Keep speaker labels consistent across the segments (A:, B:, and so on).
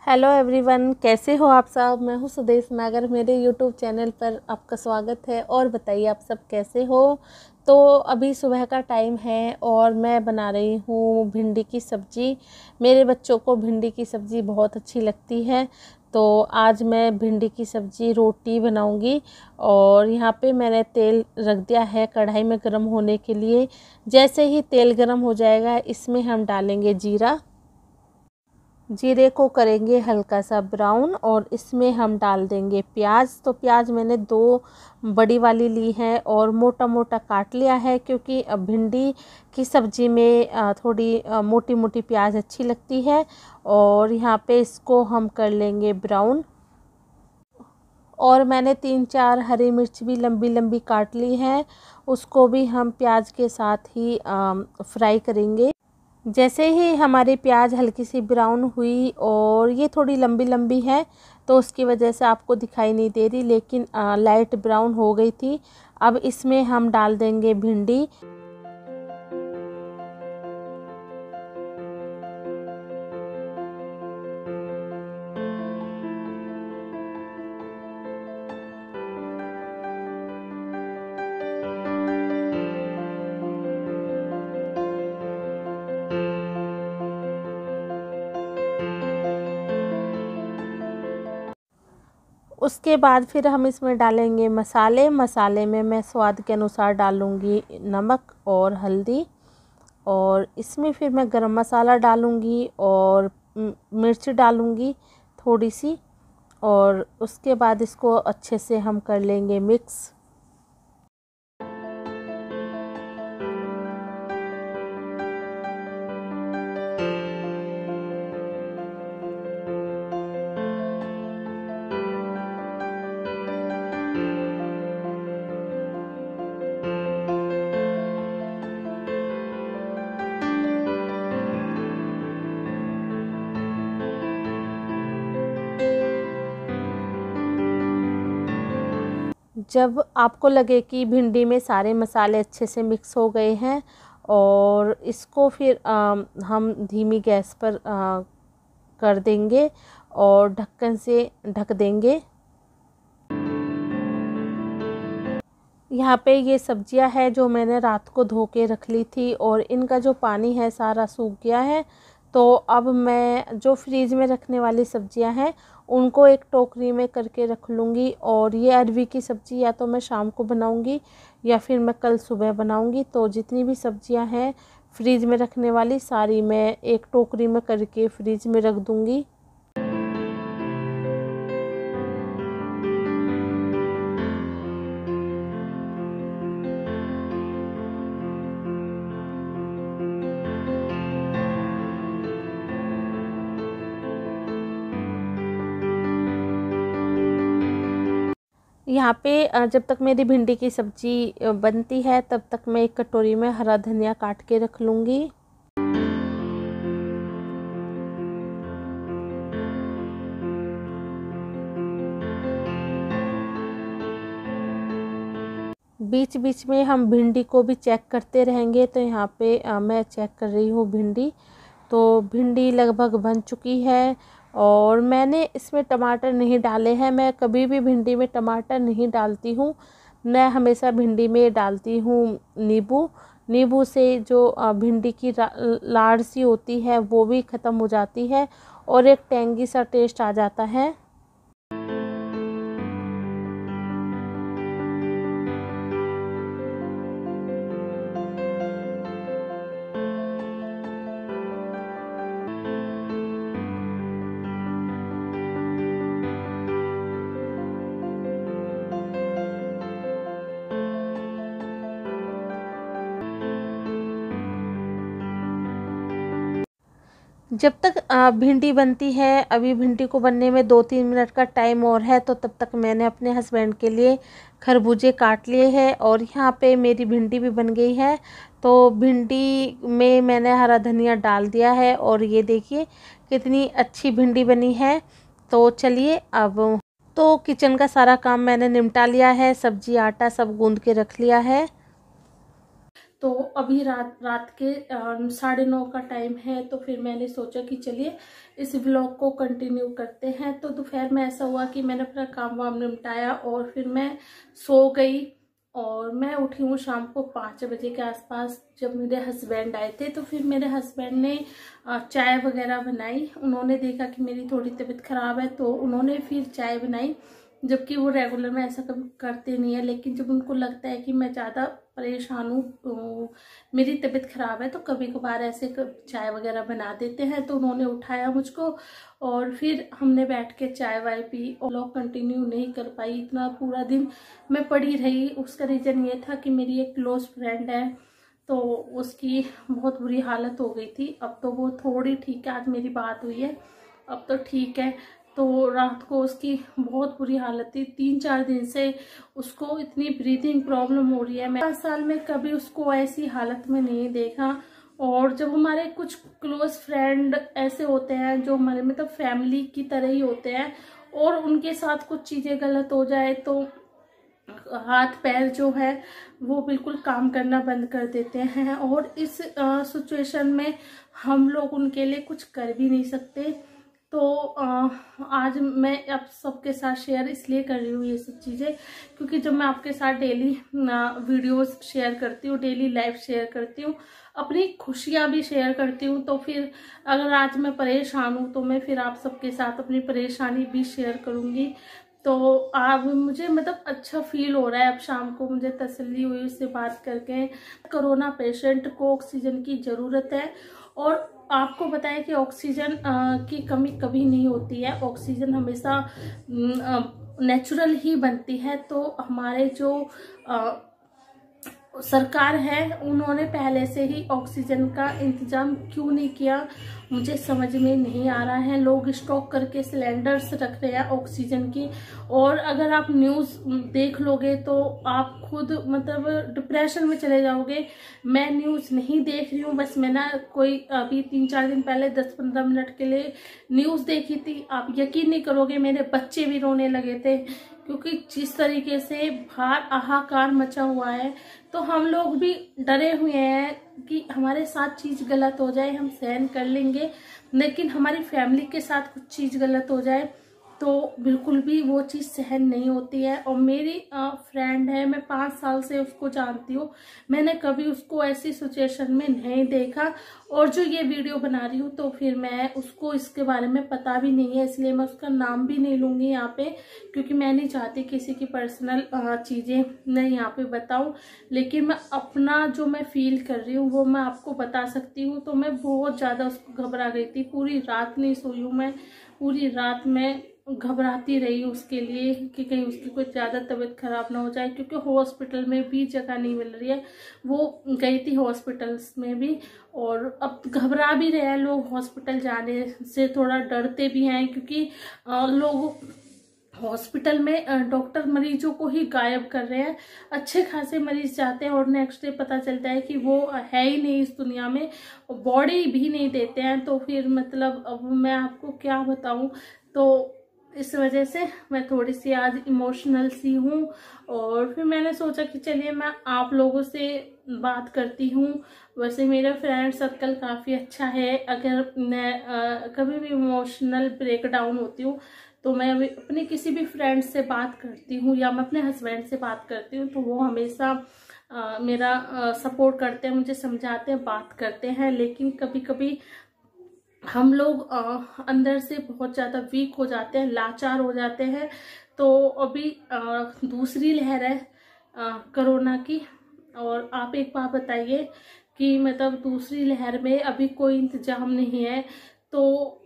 A: Hello everyone, कैसे हो आप सब। मैं हूँ सुदेश नागर। मेरे यूट्यूब चैनल पर आपका स्वागत है। और बताइए आप सब कैसे हो। तो अभी सुबह का टाइम है और मैं बना रही हूँ भिंडी की सब्ज़ी। मेरे बच्चों को भिंडी की सब्ज़ी बहुत अच्छी लगती है। तो आज मैं भिंडी की सब्ज़ी रोटी बनाऊंगी। और यहाँ पे मैंने तेल रख दिया है कढ़ाई में गर्म होने के लिए। जैसे ही तेल गर्म हो जाएगा इसमें हम डालेंगे जीरा। जीरे को करेंगे हल्का सा ब्राउन और इसमें हम डाल देंगे प्याज। तो प्याज मैंने 2 बड़ी वाली ली है और मोटा मोटा काट लिया है, क्योंकि भिंडी की सब्ज़ी में थोड़ी मोटी मोटी प्याज अच्छी लगती है। और यहाँ पे इसको हम कर लेंगे ब्राउन। और मैंने 3-4 हरी मिर्च भी लंबी लंबी काट ली है, उसको भी हम प्याज के साथ ही फ्राई करेंगे। जैसे ही हमारी प्याज हल्की सी ब्राउन हुई और ये थोड़ी लंबी लंबी है तो उसकी वजह से आपको दिखाई नहीं दे रही, लेकिन लाइट ब्राउन हो गई थी। अब इसमें हम डाल देंगे भिंडी। उसके बाद फिर हम इसमें डालेंगे मसाले। मसाले में मैं स्वाद के अनुसार डालूँगी नमक और हल्दी। और इसमें फिर मैं गरम मसाला डालूँगी और मिर्च डालूँगी थोड़ी सी। और उसके बाद इसको अच्छे से हम कर लेंगे मिक्स। जब आपको लगे कि भिंडी में सारे मसाले अच्छे से मिक्स हो गए हैं और इसको फिर हम धीमी गैस पर कर देंगे और ढक्कन से ढक देंगे। यहाँ पे ये सब्जियां है जो मैंने रात को धो के रख ली थी और इनका जो पानी है सारा सूख गया है। तो अब मैं जो फ्रीज में रखने वाली सब्जियां हैं उनको एक टोकरी में करके रख लूँगी। और ये अरवी की सब्ज़ी या तो मैं शाम को बनाऊँगी या फिर मैं कल सुबह बनाऊँगी। तो जितनी भी सब्जियां हैं फ्रीज में रखने वाली सारी मैं एक टोकरी में करके फ्रीज में रख दूँगी। यहाँ पे जब तक मेरी भिंडी की सब्ज़ी बनती है तब तक मैं एक कटोरी में हरा धनिया काट के रख लूँगी। बीच बीच में हम भिंडी को भी चेक करते रहेंगे। तो यहाँ पे मैं चेक कर रही हूँ भिंडी। तो भिंडी लगभग बन चुकी है और मैंने इसमें टमाटर नहीं डाले हैं। मैं कभी भी भिंडी में टमाटर नहीं डालती हूँ। मैं हमेशा भिंडी में डालती हूँ नींबू। नींबू से जो भिंडी की लाड़ सी होती है वो भी ख़त्म हो जाती है और एक टेंगी सा टेस्ट आ जाता है। जब तक भिंडी बनती है, अभी भिंडी को बनने में 2-3 मिनट का टाइम और है, तो तब तक मैंने अपने हस्बैंड के लिए खरबूजे काट लिए हैं और यहाँ पे मेरी भिंडी भी बन गई है। तो भिंडी में मैंने हरा धनिया डाल दिया है और ये देखिए कितनी अच्छी भिंडी बनी है। तो चलिए अब तो किचन का सारा काम मैंने निपटा लिया है। सब्जी आटा सब गूंद के रख लिया है। तो अभी रात के 9:30 का टाइम है। तो फिर मैंने सोचा कि चलिए इस व्लॉग को कंटिन्यू करते हैं। तो दोपहर में ऐसा हुआ कि मैंने अपना काम वाम निपटाया और फिर मैं सो गई। और मैं उठी हूँ शाम को 5 बजे के आसपास, जब मेरे हस्बैंड आए थे। तो फिर मेरे हस्बैंड ने चाय वगैरह बनाई। उन्होंने देखा कि मेरी थोड़ी तबीयत ख़राब है तो उन्होंने फिर चाय बनाई, जबकि वो रेगुलर में ऐसा कभी करते नहीं है। लेकिन जब उनको लगता है कि मैं ज़्यादा परेशान हूँ, मेरी तबीयत ख़राब है, तो कभी कभार ऐसे चाय वगैरह बना देते हैं। तो उन्होंने उठाया मुझको और फिर हमने बैठ के चाय वाय पी। और व्लॉग कंटिन्यू नहीं कर पाई, इतना पूरा दिन मैं पड़ी रही। उसका रीज़न ये था कि मेरी एक क्लोज फ्रेंड है, तो उसकी बहुत बुरी हालत हो गई थी। अब तो वो थोड़ी ठीक है, आज मेरी बात हुई है, अब तो ठीक है। तो रात को उसकी बहुत बुरी हालत थी, 3-4 दिन से उसको इतनी ब्रीथिंग प्रॉब्लम हो रही है। मैं 5 साल में कभी उसको ऐसी हालत में नहीं देखा। और जब हमारे कुछ क्लोज फ्रेंड ऐसे होते हैं जो हमारे मतलब फैमिली की तरह ही होते हैं, और उनके साथ कुछ चीज़ें गलत हो जाए तो हाथ पैर जो है वो बिल्कुल काम करना बंद कर देते हैं। और इस सिचुएशन में हम लोग उनके लिए कुछ कर भी नहीं सकते। तो आज मैं आप सबके साथ शेयर इसलिए कर रही हूँ ये सब चीज़ें, क्योंकि जब मैं आपके साथ डेली वीडियोस शेयर करती हूँ, डेली लाइफ शेयर करती हूँ, अपनी खुशियाँ भी शेयर करती हूँ, तो फिर अगर आज मैं परेशान हूँ तो मैं फिर आप सबके साथ अपनी परेशानी भी शेयर करूँगी। तो अब मुझे मतलब अच्छा फील हो रहा है। अब शाम को मुझे तसल्ली हुई उससे बात करके। कोरोना पेशेंट को ऑक्सीजन की ज़रूरत है, और आपको पता है कि ऑक्सीजन की कमी कभी नहीं होती है। ऑक्सीजन हमेशा नेचुरल ही बनती है। तो हमारे जो सरकार है, उन्होंने पहले से ही ऑक्सीजन का इंतजाम क्यों नहीं किया, मुझे समझ में नहीं आ रहा है। लोग स्टॉक करके सिलेंडर्स रख रहे हैं ऑक्सीजन की। और अगर आप न्यूज़ देख लोगे तो आप खुद मतलब डिप्रेशन में चले जाओगे। मैं न्यूज़ नहीं देख रही हूँ, बस मैं ना कोई अभी 3-4 दिन पहले 10-15 मिनट के लिए न्यूज़ देखी थी। आप यकीन नहीं करोगे, मेरे बच्चे भी रोने लगे थे, क्योंकि जिस तरीके से बाहर हाहाकार मचा हुआ है। तो हम लोग भी डरे हुए हैं कि हमारे साथ चीज़ गलत हो जाए, हम सहन कर लेंगे, लेकिन हमारी फैमिली के साथ कुछ चीज़ गलत हो जाए तो बिल्कुल भी वो चीज़ सहन नहीं होती है। और मेरी फ्रेंड है, मैं 5 साल से उसको जानती हूँ, मैंने कभी उसको ऐसी सिचुएशन में नहीं देखा। और जो ये वीडियो बना रही हूँ तो फिर मैं उसको इसके बारे में पता भी नहीं है, इसलिए मैं उसका नाम भी नहीं लूँगी यहाँ पे, क्योंकि मैं नहीं चाहती किसी की पर्सनल चीज़ें मैं यहाँ पे बताऊँ। लेकिन मैं अपना जो मैं फील कर रही हूँ वो मैं आपको बता सकती हूँ। तो मैं बहुत ज़्यादा उसको घबरा गई थी, पूरी रात नहीं सोई हूँ मैं, पूरी रात में घबराती रही उसके लिए कि कहीं उसकी कोई ज़्यादा तबीयत ख़राब ना हो जाए, क्योंकि हॉस्पिटल में भी जगह नहीं मिल रही है। वो गई थी हॉस्पिटल्स में भी, और अब घबरा भी रहे हैं लोग, हॉस्पिटल जाने से थोड़ा डरते भी हैं, क्योंकि लोग हॉस्पिटल में डॉक्टर मरीजों को ही गायब कर रहे हैं। अच्छे खासे मरीज जाते हैं और नेक्स्ट डे पता चलता है कि वो है ही नहीं इस दुनिया में, बॉडी भी नहीं देते हैं। तो फिर मतलब अब मैं आपको क्या बताऊं। तो इस वजह से मैं थोड़ी सी आज इमोशनल सी हूँ। और फिर मैंने सोचा कि चलिए मैं आप लोगों से बात करती हूँ। वैसे मेरा फ्रेंड सर्कल काफ़ी अच्छा है। अगर मैं कभी भी इमोशनल ब्रेक डाउन होती हूँ तो मैं अपने किसी भी फ्रेंड से बात करती हूँ या मैं अपने हस्बैंड से बात करती हूँ, तो वो हमेशा मेरा सपोर्ट करते हैं, मुझे समझाते हैं, बात करते हैं। लेकिन कभी कभी हम लोग अंदर से बहुत ज़्यादा वीक हो जाते हैं, लाचार हो जाते हैं। तो अभी दूसरी लहर है कोरोना की, और आप एक बात बताइए कि मतलब दूसरी लहर में अभी कोई इंतजाम नहीं है, तो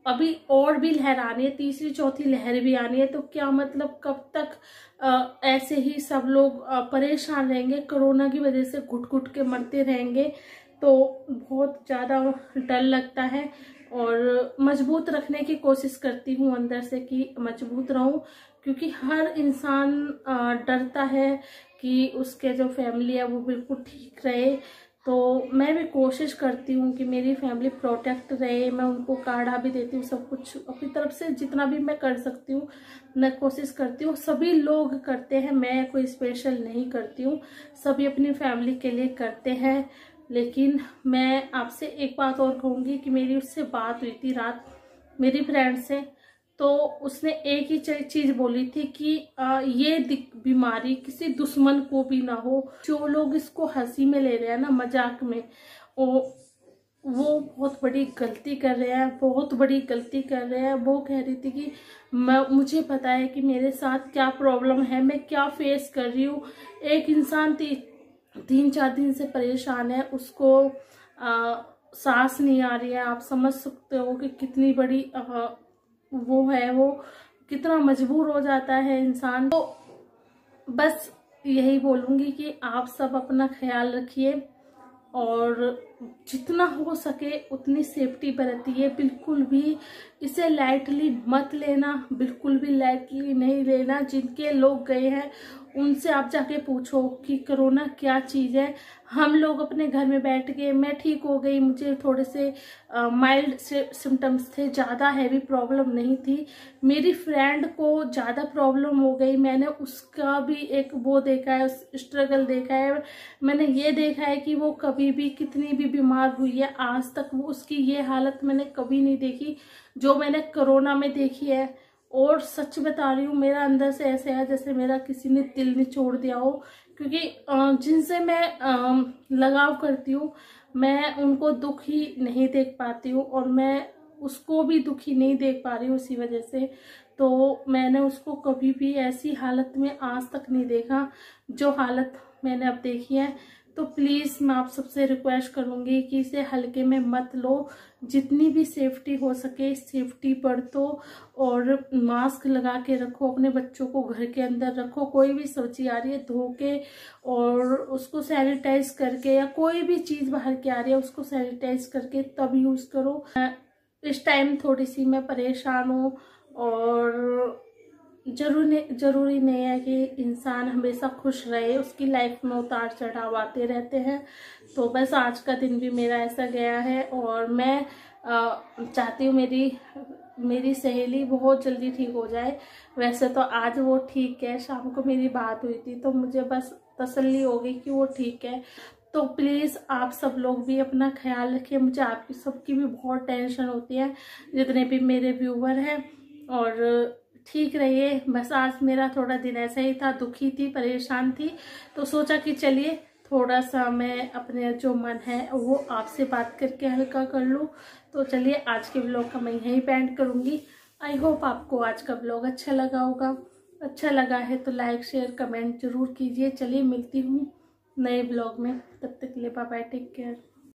A: अभी और भी लहर आनी है, तीसरी चौथी लहर भी आनी है। तो क्या मतलब कब तक ऐसे ही सब लोग परेशान रहेंगे, कोरोना की वजह से घुट घुट के मरते रहेंगे। तो बहुत ज़्यादा डर लगता है, और मजबूत रखने की कोशिश करती हूँ अंदर से कि मजबूत रहूँ, क्योंकि हर इंसान डरता है कि उसके जो फैमिली है वो बिल्कुल ठीक रहे। तो मैं भी कोशिश करती हूँ कि मेरी फैमिली प्रोटेक्ट रहे। मैं उनको काढ़ा भी देती हूँ, सब कुछ अपनी तरफ से जितना भी मैं कर सकती हूँ मैं कोशिश करती हूँ। सभी लोग करते हैं, मैं कोई स्पेशल नहीं करती हूँ, सभी अपनी फैमिली के लिए करते हैं। लेकिन मैं आपसे एक बात और कहूँगी कि मेरी उससे बात हुई थी रात मेरी फ्रेंड से, तो उसने एक ही चीज बोली थी कि ये बीमारी किसी दुश्मन को भी ना हो। जो लोग इसको हंसी में ले रहे हैं ना, मजाक में, वो बहुत बड़ी गलती कर रहे हैं, बहुत बड़ी गलती कर रहे हैं। वो कह रही थी कि मुझे पता है कि मेरे साथ क्या प्रॉब्लम है, मैं क्या फेस कर रही हूँ। एक इंसान 3-4 दिन से परेशान है, उसको सांस नहीं आ रही है। आप समझ सकते हो कि कितनी बड़ी वो है, वो कितना मजबूर हो जाता है इंसान। तो बस यही बोलूँगी कि आप सब अपना ख्याल रखिए और जितना हो सके उतनी सेफ्टी बरतिए। बिल्कुल भी इसे लाइटली मत लेना, बिल्कुल भी लाइटली नहीं लेना। जिनके लोग गए हैं उनसे आप जाके पूछो कि कोरोना क्या चीज़ है। हम लोग अपने घर में बैठ के, मैं ठीक हो गई, मुझे थोड़े से माइल्ड से सिम्टम्स थे, ज़्यादा हैवी प्रॉब्लम नहीं थी। मेरी फ्रेंड को ज़्यादा प्रॉब्लम हो गई, मैंने उसका भी एक वो देखा है, स्ट्रगल देखा है। मैंने ये देखा है कि वो कभी भी कितनी भी बीमार हुई है, आज तक वो उसकी ये हालत मैंने कभी नहीं देखी जो मैंने कोरोना में देखी है। और सच बता रही हूँ, मेरा अंदर से ऐसे है जैसे मेरा किसी ने दिल निचोड़ दिया हो। क्योंकि जिनसे मैं लगाव करती हूँ, मैं उनको दुख ही नहीं देख पाती हूँ और मैं उसको भी दुखी नहीं देख पा रही हूँ इसी वजह से। तो मैंने उसको कभी भी ऐसी हालत में आज तक नहीं देखा जो हालत मैंने अब देखी है। तो प्लीज़ मैं आप सबसे रिक्वेस्ट करूँगी कि इसे हल्के में मत लो। जितनी भी सेफ्टी हो सके सेफ्टी बरतो और मास्क लगा के रखो। अपने बच्चों को घर के अंदर रखो। कोई भी सब्जी आ रही है धो के और उसको सैनिटाइज करके, या कोई भी चीज़ बाहर की आ रही है उसको सैनिटाइज करके तब यूज़ करो। इस टाइम थोड़ी सी मैं परेशान हूँ और जरूरी नहीं है कि इंसान हमेशा खुश रहे, उसकी लाइफ में उतार चढ़ाव आते रहते हैं। तो बस आज का दिन भी मेरा ऐसा गया है और मैं चाहती हूँ मेरी सहेली बहुत जल्दी ठीक हो जाए। वैसे तो आज वो ठीक है, शाम को मेरी बात हुई थी तो मुझे बस तसल्ली हो गई कि वो ठीक है। तो प्लीज़ आप सब लोग भी अपना ख्याल रखिए। मुझे आपकी सबकी भी बहुत टेंशन होती है, जितने भी मेरे व्यूवर हैं। और ठीक रहिए। बस आज मेरा थोड़ा दिन ऐसा ही था, दुखी थी, परेशान थी, तो सोचा कि चलिए थोड़ा सा मैं अपने जो मन है वो आपसे बात करके हल्का कर लूँ। तो चलिए आज के ब्लॉग का मैं यहीं एंड करूँगी। आई होप आपको आज का ब्लॉग अच्छा लगा होगा। अच्छा लगा है तो लाइक शेयर कमेंट जरूर कीजिए। चलिए मिलती हूँ नए ब्लॉग में, तब तक के लिए बाय बाय, टेक केयर।